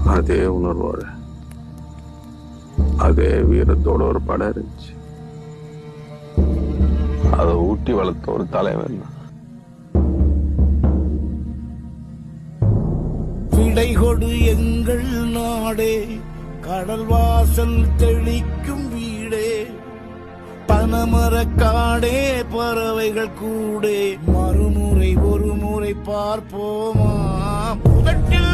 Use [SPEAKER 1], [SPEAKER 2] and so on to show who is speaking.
[SPEAKER 1] அதே உணர்வோட அதே வீரத்தோட ஒரு படம் இருந்துச்சு. அதை ஊட்டி வளர்த்த ஒரு தலைவன்.
[SPEAKER 2] விடை கொடு எங்கள் நாடே, கடல் வாசல் தெளிக்கும் வீடே, பனமரக்காடே, பறவைகள் கூடே, மறுமுறை ஒரு முறை பார்ப்போமா, முதட்டில்